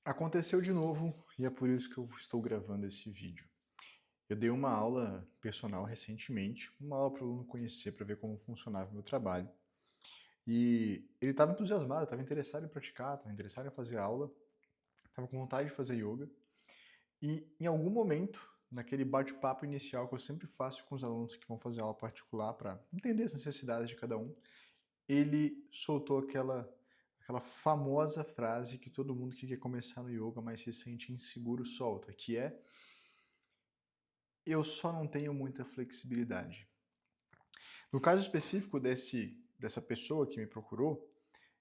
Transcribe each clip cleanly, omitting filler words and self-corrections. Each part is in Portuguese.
Aconteceu de novo e é por isso que eu estou gravando esse vídeo. Eu dei uma aula personal recentemente, uma aula para o aluno conhecer, para ver como funcionava o meu trabalho. E ele estava entusiasmado, estava interessado em praticar, estava interessado em fazer aula, estava com vontade de fazer yoga. E em algum momento, naquele bate-papo inicial que eu sempre faço com os alunos que vão fazer aula particular para entender as necessidades de cada um, ele soltou aquela famosa frase que todo mundo que quer começar no yoga, mas se sente inseguro, solta, que é: eu só não tenho muita flexibilidade. No caso específico dessa pessoa que me procurou,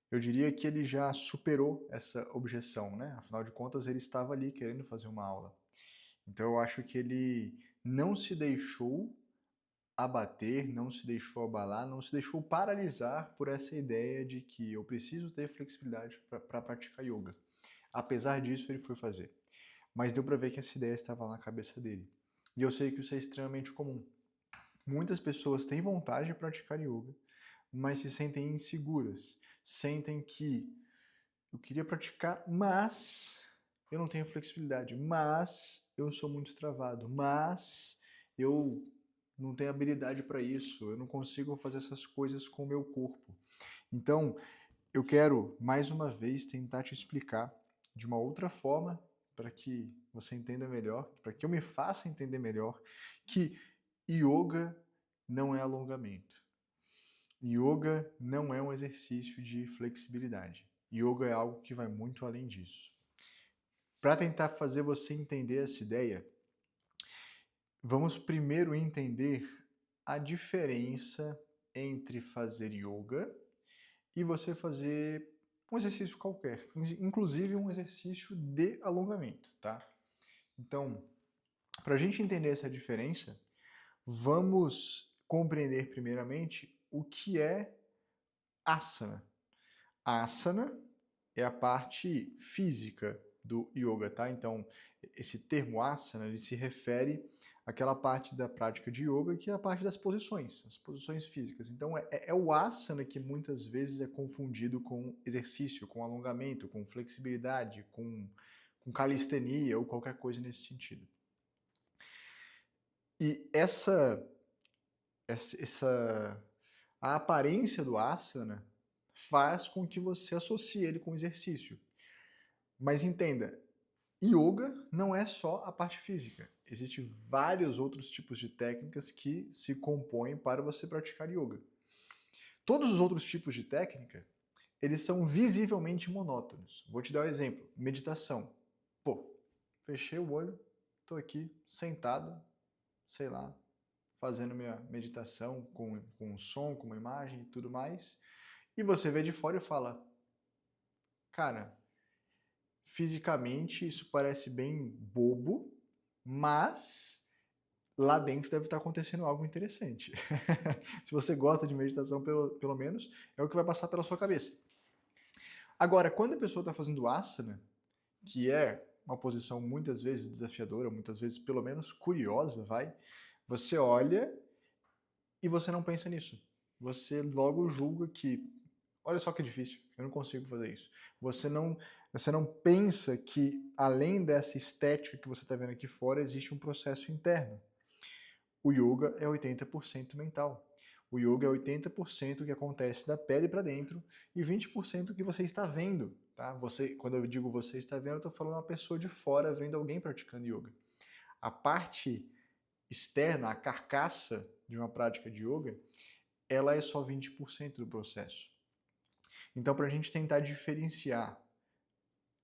eu diria que ele já superou essa objeção, né? Afinal de contas, ele estava ali querendo fazer uma aula. Então eu acho que ele não se deixou abater, não se deixou abalar, não se deixou paralisar por essa ideia de que eu preciso ter flexibilidade para praticar yoga. Apesar disso, ele foi fazer. Mas deu para ver que essa ideia estava na cabeça dele. E eu sei que isso é extremamente comum. Muitas pessoas têm vontade de praticar yoga, mas se sentem inseguras. Sentem que eu queria praticar, mas eu não tenho flexibilidade, mas eu sou muito travado, mas eu não tenho habilidade para isso, eu não consigo fazer essas coisas com o meu corpo. Então, eu quero mais uma vez tentar te explicar de uma outra forma para que você entenda melhor, para que eu me faça entender melhor que yoga não é alongamento. Yoga não é um exercício de flexibilidade. Yoga é algo que vai muito além disso. Para tentar fazer você entender essa ideia, vamos primeiro entender a diferença entre fazer yoga e você fazer um exercício qualquer, inclusive um exercício de alongamento, tá? Então, para a gente entender essa diferença, vamos compreender primeiramente o que é asana. Asana é a parte física do yoga, tá? Então, esse termo asana, ele se refere àquela parte da prática de yoga que é a parte das posições, as posições físicas. Então, é o asana que muitas vezes é confundido com exercício, com alongamento, com flexibilidade, com calistenia ou qualquer coisa nesse sentido. E a aparência do asana faz com que você associe ele com exercício. Mas entenda, yoga não é só a parte física. Existem vários outros tipos de técnicas que se compõem para você praticar yoga. Todos os outros tipos de técnica, eles são visivelmente monótonos. Vou te dar um exemplo. Meditação. Pô, fechei o olho, tô aqui sentado, sei lá, fazendo minha meditação com um som, com uma imagem e tudo mais. E você vê de fora e fala, cara, fisicamente isso parece bem bobo, mas lá dentro deve estar acontecendo algo interessante. Se você gosta de meditação, pelo menos, é o que vai passar pela sua cabeça. Agora, quando a pessoa está fazendo asana, que é uma posição muitas vezes desafiadora, muitas vezes pelo menos curiosa, você olha e você não pensa nisso. Você logo julga que, olha só que difícil, eu não consigo fazer isso. Você não pensa que, além dessa estética que você está vendo aqui fora, existe um processo interno. O yoga é 80% mental. O yoga é 80% que acontece da pele para dentro e 20% que você está vendo. Tá? Quando eu digo você está vendo, eu estou falando uma pessoa de fora vendo alguém praticando yoga. A parte externa, a carcaça de uma prática de yoga, ela é só 20% do processo. Então, para a gente tentar diferenciar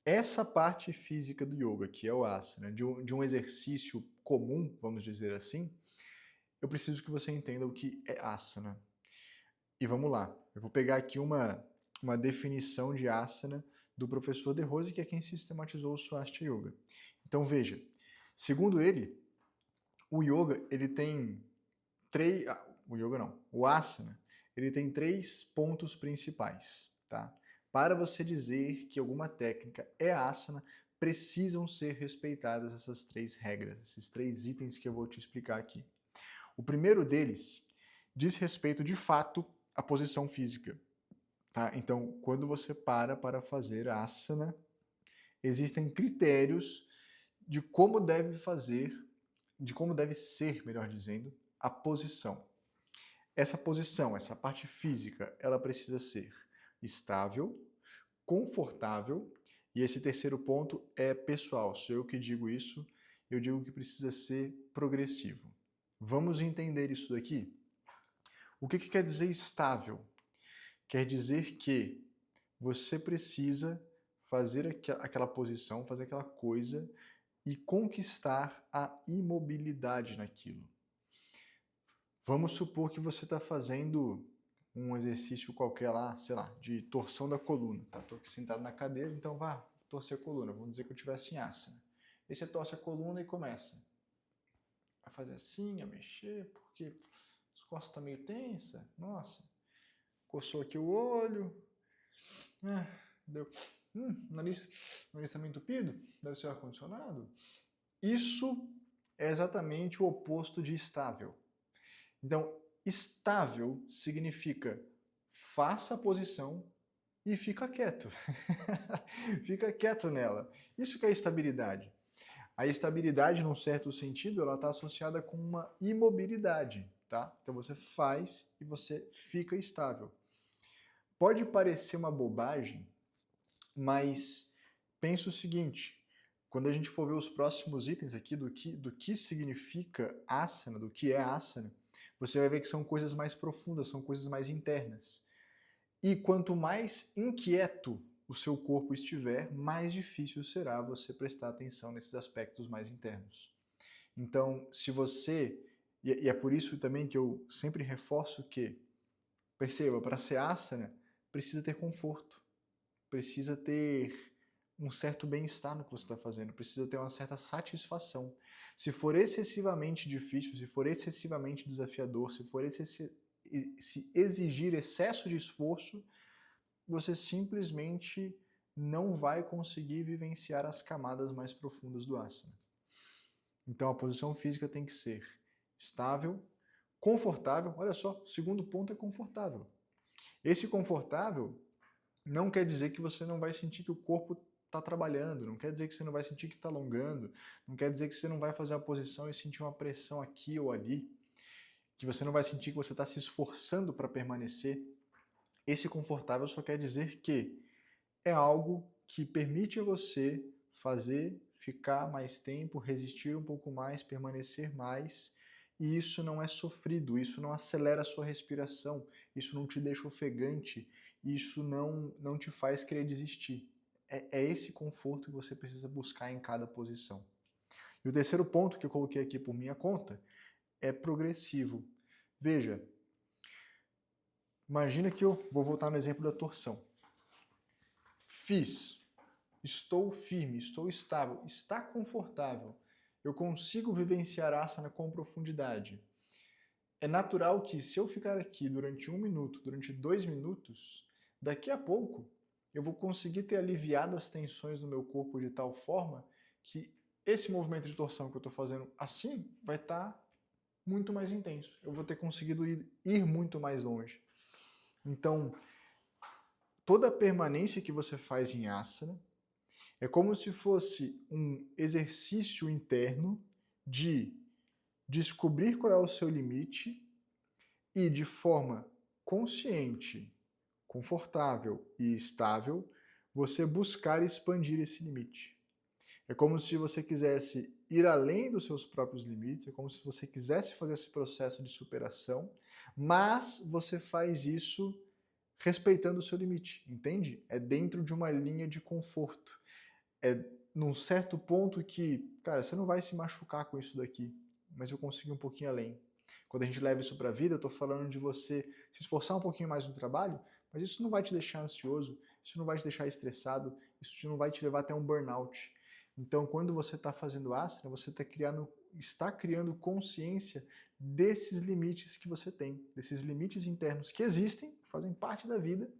essa parte física do yoga, que é o asana, de um exercício comum, vamos dizer assim, eu preciso que você entenda o que é asana. E vamos lá, eu vou pegar aqui uma definição de asana do professor De Rose, que é quem sistematizou o Swastika Yoga. Então veja, segundo ele, o yoga ele tem o asana, ele tem 3 pontos principais, tá? Para você dizer que alguma técnica é asana, precisam ser respeitadas essas 3 regras, esses 3 itens que eu vou te explicar aqui. O primeiro deles diz respeito, de fato, à posição física, tá? Então, quando você para fazer asana, Existem critérios de como deve fazer, de como deve ser, melhor dizendo, a posição. Essa posição, essa parte física, ela precisa ser estável, confortável, e esse terceiro ponto é pessoal, sou eu que digo isso, eu digo que precisa ser progressivo. Vamos entender isso daqui? O que quer dizer estável? Quer dizer que você precisa fazer aquela posição, fazer aquela coisa e conquistar a imobilidade naquilo. Vamos supor que você está fazendo um exercício qualquer lá, sei lá, de torção da coluna. Tá? Estou aqui sentado na cadeira, então vá torcer a coluna. Vamos dizer que eu estivesse em asana. Aí você torce a coluna e começa a fazer assim, a mexer, porque as costas estão meio tensas. Nossa, coçou aqui o olho. Deu. Nariz está meio entupido? Deve ser o ar-condicionado? Isso é exatamente o oposto de estável. Então, estável significa faça a posição e fica quieto. Fica quieto nela. Isso que é estabilidade. A estabilidade, num certo sentido, ela está associada com uma imobilidade, tá? Então você faz e você fica estável. Pode parecer uma bobagem, mas pensa o seguinte, quando a gente for ver os próximos itens aqui do que significa asana, do que é asana, você vai ver que são coisas mais profundas, são coisas mais internas. E quanto mais inquieto o seu corpo estiver, mais difícil será você prestar atenção nesses aspectos mais internos. Então, se você... E é por isso também que eu sempre reforço que, perceba, para ser asana, precisa ter conforto, precisa ter um certo bem-estar no que você está fazendo, precisa ter uma certa satisfação. Se for excessivamente difícil, se for excessivamente desafiador, se exigir excesso de esforço, você simplesmente não vai conseguir vivenciar as camadas mais profundas do asana. Então a posição física tem que ser estável, confortável. Olha só, o segundo ponto é confortável. Esse confortável não quer dizer que você não vai sentir que o corpo está trabalhando, não quer dizer que você não vai sentir que está alongando, não quer dizer que você não vai fazer uma posição e sentir uma pressão aqui ou ali, que você não vai sentir que você está se esforçando para permanecer. Esse confortável só quer dizer que é algo que permite a você fazer, ficar mais tempo, resistir um pouco mais, permanecer mais, e isso não é sofrido, isso não acelera a sua respiração, isso não te deixa ofegante, isso não te faz querer desistir. É esse conforto que você precisa buscar em cada posição. E o terceiro ponto que eu coloquei aqui por minha conta é progressivo. Veja, imagina que eu vou voltar no exemplo da torção. Fiz, estou firme, estou estável, está confortável, eu consigo vivenciar asana com profundidade. É natural que se eu ficar aqui durante 1 minuto, durante 2 minutos, daqui a pouco eu vou conseguir ter aliviado as tensões no meu corpo de tal forma que esse movimento de torção que eu estou fazendo assim vai estar muito mais intenso. Eu vou ter conseguido ir muito mais longe. Então, toda a permanência que você faz em asana é como se fosse um exercício interno de descobrir qual é o seu limite e, de forma consciente, confortável e estável, você buscar expandir esse limite. É como se você quisesse ir além dos seus próprios limites, é como se você quisesse fazer esse processo de superação, mas você faz isso respeitando o seu limite, entende? É dentro de uma linha de conforto. É num certo ponto que, cara, você não vai se machucar com isso daqui, mas eu consigo ir um pouquinho além. Quando a gente leva isso para a vida, eu estou falando de você se esforçar um pouquinho mais no trabalho, mas isso não vai te deixar ansioso, isso não vai te deixar estressado, isso não vai te levar até um burnout. Então, quando você está fazendo asana, você está criando consciência desses limites que você tem, desses limites internos que existem, fazem parte da vida,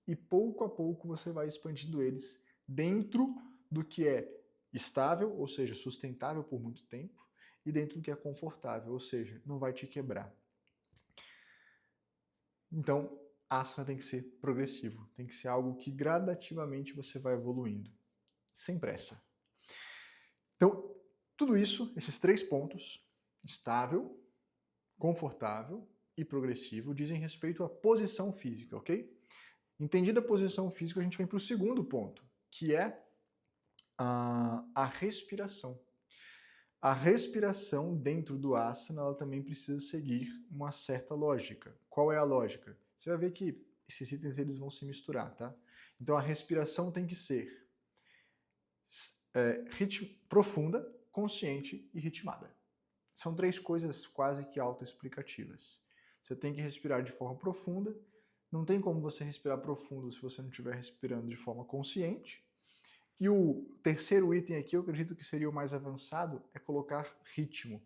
e pouco a pouco você vai expandindo eles dentro do que é estável, ou seja, sustentável por muito tempo, e dentro do que é confortável, ou seja, não vai te quebrar. Então, asana tem que ser progressivo, tem que ser algo que gradativamente você vai evoluindo. sem pressa. Então, tudo isso, esses 3 pontos, estável, confortável e progressivo, dizem respeito à posição física, ok? Entendida a posição física, a gente vem para o segundo ponto, que é a respiração. A respiração dentro do asana, ela também precisa seguir uma certa lógica. Qual é a lógica? Você vai ver que esses itens eles vão se misturar, tá? Então a respiração tem que ser profunda, consciente e ritmada. São 3 coisas quase que autoexplicativas. Você tem que respirar de forma profunda, não tem como você respirar profundo se você não estiver respirando de forma consciente. E o terceiro item aqui, eu acredito que seria o mais avançado, é colocar ritmo.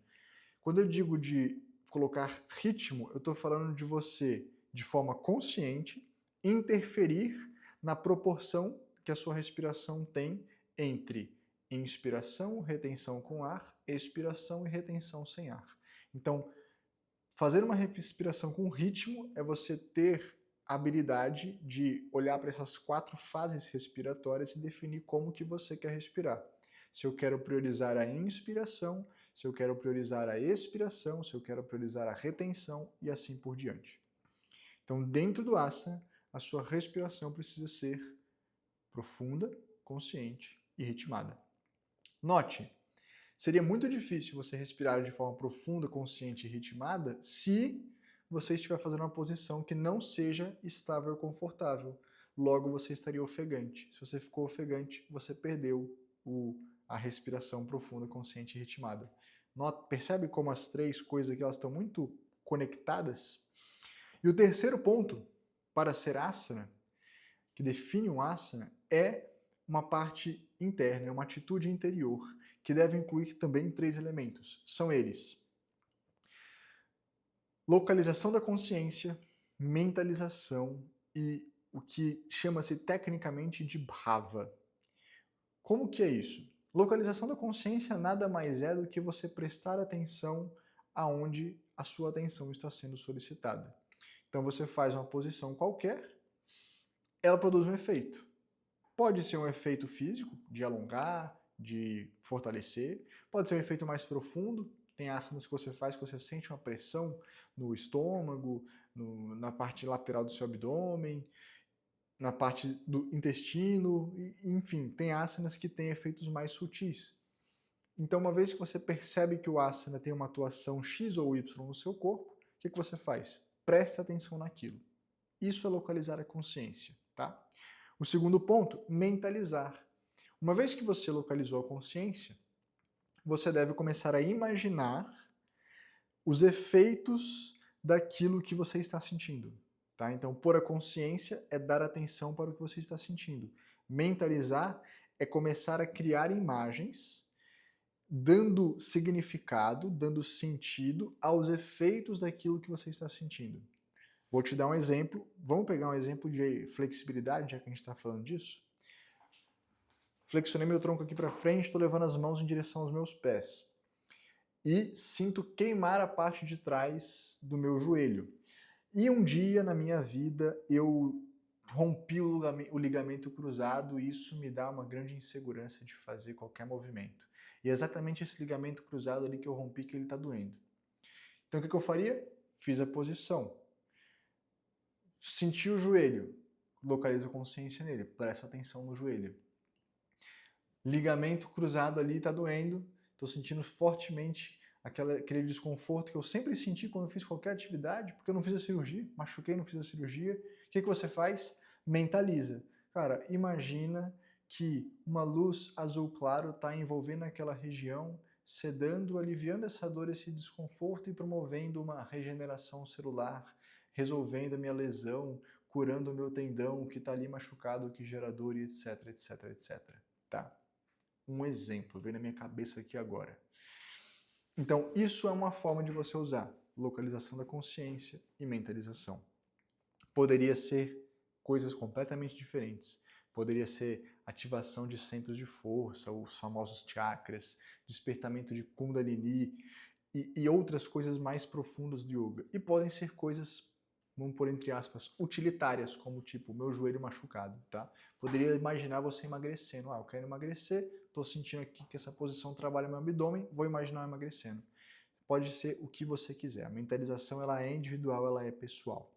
Quando eu digo de colocar ritmo, eu estou falando de você, de forma consciente, interferir na proporção que a sua respiração tem entre inspiração, retenção com ar, expiração e retenção sem ar. Então, fazer uma respiração com ritmo é você ter a habilidade de olhar para essas 4 fases respiratórias e definir como que você quer respirar. Se eu quero priorizar a inspiração, se eu quero priorizar a expiração, se eu quero priorizar a retenção e assim por diante. Então, dentro do asana, a sua respiração precisa ser profunda, consciente e ritmada. Note, seria muito difícil você respirar de forma profunda, consciente e ritmada se você estiver fazendo uma posição que não seja estável e confortável. Logo, você estaria ofegante. Se você ficou ofegante, você perdeu a respiração profunda, consciente e ritmada. Percebe como as 3 coisas aqui elas estão muito conectadas? E o terceiro ponto para ser asana, que define um asana, é uma parte interna, é uma atitude interior, que deve incluir também 3 elementos. São eles: localização da consciência, mentalização e o que chama-se tecnicamente de bhava. Como que é isso? Localização da consciência nada mais é do que você prestar atenção aonde a sua atenção está sendo solicitada. Então você faz uma posição qualquer, ela produz um efeito. Pode ser um efeito físico, de alongar, de fortalecer, pode ser um efeito mais profundo. Tem asanas que você faz que você sente uma pressão no estômago, na parte lateral do seu abdômen, na parte do intestino, enfim, tem asanas que têm efeitos mais sutis. Então, uma vez que você percebe que o asana tem uma atuação X ou Y no seu corpo, o que você faz? Preste atenção naquilo. Isso é localizar a consciência, tá? O segundo ponto, mentalizar. Uma vez que você localizou a consciência, você deve começar a imaginar os efeitos daquilo que você está sentindo. Tá? Então, pôr a consciência é dar atenção para o que você está sentindo. Mentalizar é começar a criar imagens, dando significado, dando sentido aos efeitos daquilo que você está sentindo. Vou te dar um exemplo. Vamos pegar um exemplo de flexibilidade, já que a gente está falando disso? Flexionei meu tronco aqui para frente, estou levando as mãos em direção aos meus pés. E sinto queimar a parte de trás do meu joelho. E um dia na minha vida eu rompi o ligamento cruzado e isso me dá uma grande insegurança de fazer qualquer movimento. E é exatamente esse ligamento cruzado ali que eu rompi que ele está doendo. Então o que eu faria? Fiz a posição. Senti o joelho, localizo a consciência nele, presta atenção no joelho. Ligamento cruzado ali está doendo, estou sentindo fortemente aquele desconforto que eu sempre senti quando eu fiz qualquer atividade, porque eu não fiz a cirurgia, machuquei, não fiz a cirurgia. O que você faz? Mentaliza. Cara, imagina que uma luz azul claro está envolvendo aquela região, sedando, aliviando essa dor, esse desconforto e promovendo uma regeneração celular, resolvendo a minha lesão, curando o meu tendão que está ali machucado, que gera dor, e etc, etc, etc. Tá? Um exemplo, veio na minha cabeça aqui agora. Então, isso é uma forma de você usar localização da consciência e mentalização. Poderia ser coisas completamente diferentes. Poderia ser ativação de centros de força, os famosos chakras, despertamento de Kundalini e outras coisas mais profundas do yoga. E podem ser coisas vamos pôr entre aspas, utilitárias, como tipo, meu joelho machucado, tá? Poderia imaginar você emagrecendo. Eu quero emagrecer, estou sentindo aqui que essa posição trabalha meu abdômen, vou imaginar eu emagrecendo. Pode ser o que você quiser. A mentalização ela é individual, ela é pessoal.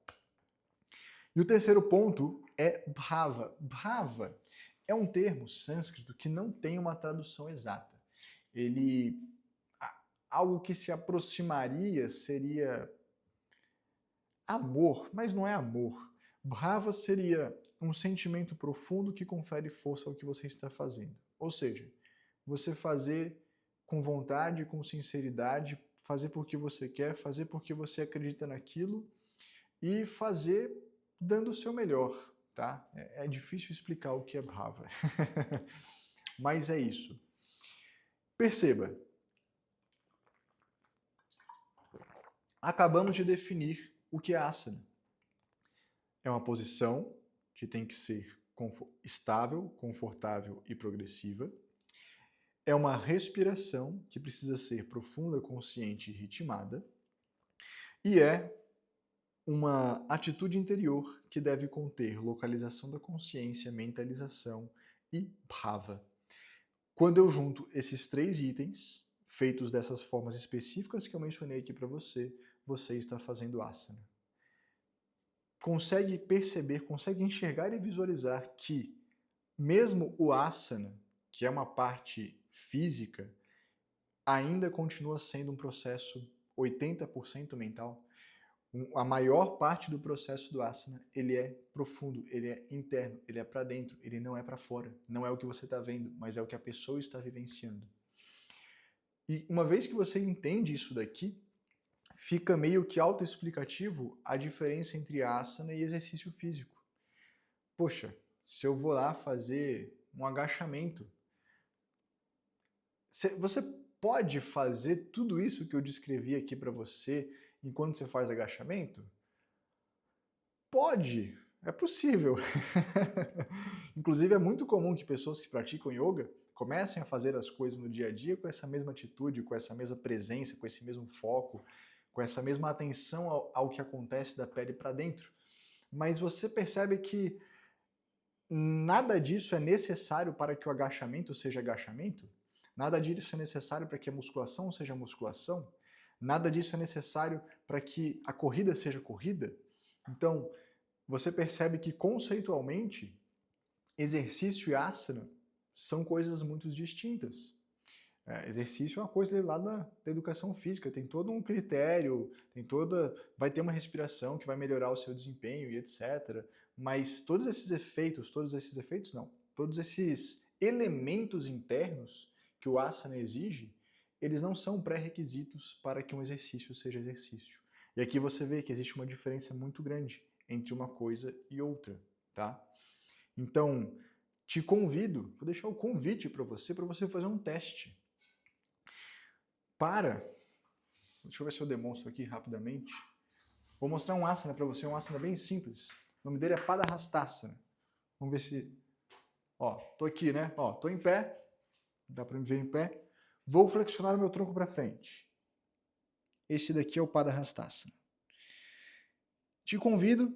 E o terceiro ponto é bhava. Bhava é um termo sânscrito que não tem uma tradução exata. Ele, algo que se aproximaria seria amor, mas não é amor. Bhava seria um sentimento profundo que confere força ao que você está fazendo. Ou seja, você fazer com vontade, com sinceridade, fazer porque você quer, fazer porque você acredita naquilo e fazer dando o seu melhor, tá? É difícil explicar o que é bhava, mas é isso. Perceba, acabamos de definir o que é asana. É uma posição que tem que ser estável, confortável e progressiva. É uma respiração que precisa ser profunda, consciente e ritmada. E é uma atitude interior que deve conter localização da consciência, mentalização e bhava. Quando eu junto esses 3 itens, feitos dessas formas específicas que eu mencionei aqui para você, você está fazendo asana. Consegue perceber, consegue enxergar e visualizar que mesmo o asana, que é uma parte física, ainda continua sendo um processo 80% mental. A maior parte do processo do asana, ele é profundo, ele é interno, ele é para dentro, ele não é para fora. Não é o que você está vendo, mas é o que a pessoa está vivenciando. E uma vez que você entende isso daqui, fica meio que autoexplicativo a diferença entre asana e exercício físico. Poxa, se eu vou lá fazer um agachamento, você pode fazer tudo isso que eu descrevi aqui para você enquanto você faz agachamento? Pode, é possível. Inclusive é muito comum que pessoas que praticam yoga comecem a fazer as coisas no dia a dia com essa mesma atitude, com essa mesma presença, com esse mesmo foco, com essa mesma atenção ao que acontece da pele para dentro. Mas você percebe que nada disso é necessário para que o agachamento seja agachamento? Nada disso é necessário para que a musculação seja musculação? Nada disso é necessário para que a corrida seja corrida? Então, você percebe que conceitualmente, exercício e asana são coisas muito distintas. Exercício é uma coisa lá da educação física, tem todo um critério, vai ter uma respiração que vai melhorar o seu desempenho e etc. Mas todos esses efeitos não, todos esses elementos internos que o asana exige, eles não são pré-requisitos para que um exercício seja exercício. E aqui você vê que existe uma diferença muito grande entre uma coisa e outra, tá? Então, te convido, vou deixar o convite para você fazer um teste. Deixa eu ver se eu demonstro aqui rapidamente. Vou mostrar um asana para você, um asana bem simples. O nome dele é Padahastasana. Vamos ver se... Ó, tô aqui, né? Ó, tô em pé. Dá para me ver em pé. Vou flexionar o meu tronco para frente. Esse daqui é o Padahastasana. Te convido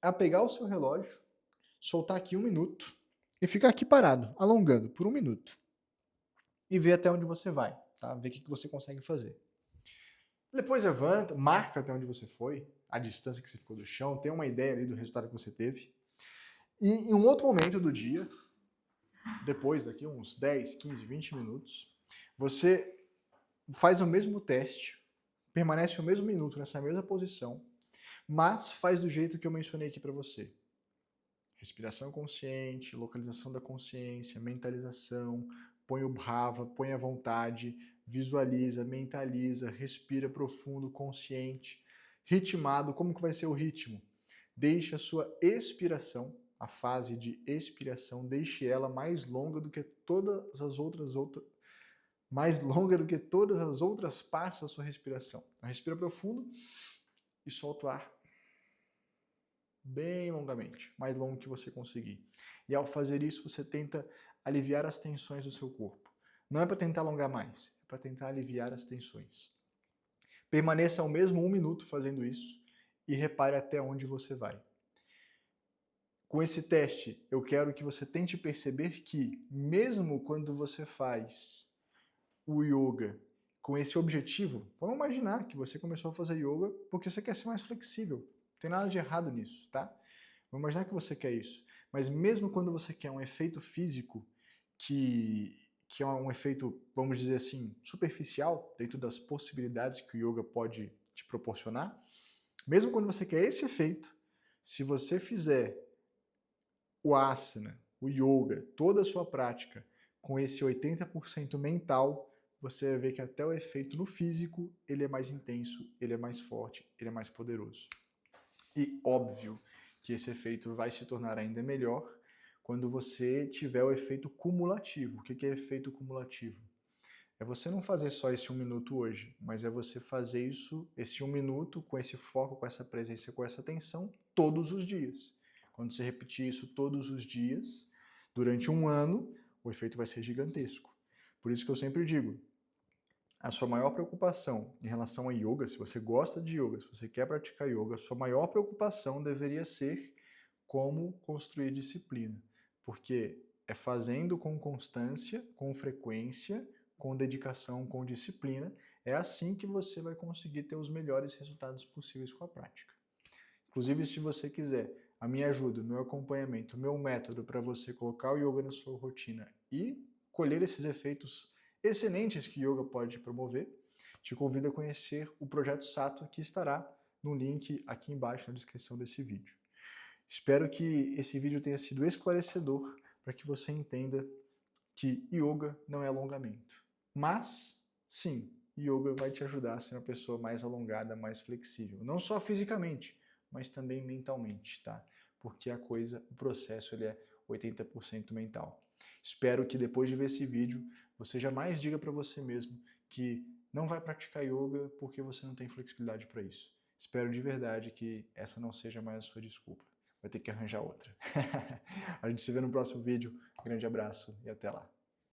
a pegar o seu relógio, soltar aqui 1 minuto e ficar aqui parado, alongando por 1 minuto. E ver até onde você vai, tá? Ver o que você consegue fazer. Depois levanta, marca até onde você foi, a distância que você ficou do chão, tem uma ideia ali do resultado que você teve. E em um outro momento do dia, depois daqui uns 10, 15, 20 minutos, você faz o mesmo teste, permanece o mesmo minuto nessa mesma posição, mas faz do jeito que eu mencionei aqui para você. Respiração consciente, localização da consciência, mentalização, põe o bhava, põe a vontade, visualiza, mentaliza, respira profundo, consciente, ritmado. Como que vai ser o ritmo? Deixe a sua expiração, a fase de expiração, deixe ela mais longa do que todas as outras partes da sua respiração. Respira profundo e solta o ar bem longamente, mais longo que você conseguir. E ao fazer isso, você tenta aliviar as tensões do seu corpo. Não é para tentar alongar mais, é para tentar aliviar as tensões. Permaneça ao mesmo 1 minuto fazendo isso e repare até onde você vai. Com esse teste, eu quero que você tente perceber que, mesmo quando você faz o yoga com esse objetivo, vamos imaginar que você começou a fazer yoga porque você quer ser mais flexível. Não tem nada de errado nisso, tá? Vamos imaginar que você quer isso. Mas mesmo quando você quer um efeito físico que é um efeito, vamos dizer assim, superficial, dentro das possibilidades que o yoga pode te proporcionar, mesmo quando você quer esse efeito, se você fizer o asana, o yoga, toda a sua prática com esse 80% mental, você vai ver que até o efeito no físico, ele é mais intenso, ele é mais forte, ele é mais poderoso. E óbvio que esse efeito vai se tornar ainda melhor quando você tiver o efeito cumulativo. O que é efeito cumulativo? É você não fazer só esse 1 minuto hoje, mas é você fazer isso, esse 1 minuto, com esse foco, com essa presença, com essa atenção, todos os dias. Quando você repetir isso todos os dias, durante 1 ano, o efeito vai ser gigantesco. Por isso que eu sempre digo, a sua maior preocupação em relação a yoga, se você gosta de yoga, se você quer praticar yoga, a sua maior preocupação deveria ser como construir disciplina. Porque é fazendo com constância, com frequência, com dedicação, com disciplina, é assim que você vai conseguir ter os melhores resultados possíveis com a prática. Inclusive, se você quiser a minha ajuda, o meu acompanhamento, o meu método para você colocar o yoga na sua rotina e colher esses efeitos excelentes que o yoga pode promover, te convido a conhecer o Projeto Sattva, que estará no link aqui embaixo na descrição desse vídeo. Espero que esse vídeo tenha sido esclarecedor para que você entenda que yoga não é alongamento. Mas, sim, yoga vai te ajudar a ser uma pessoa mais alongada, mais flexível. Não só fisicamente, mas também mentalmente, tá? Porque o processo ele é 80% mental. Espero que depois de ver esse vídeo, você jamais diga para você mesmo que não vai praticar yoga porque você não tem flexibilidade para isso. Espero de verdade que essa não seja mais a sua desculpa. Vai ter que arranjar outra. A gente se vê no próximo vídeo. Um grande abraço e até lá.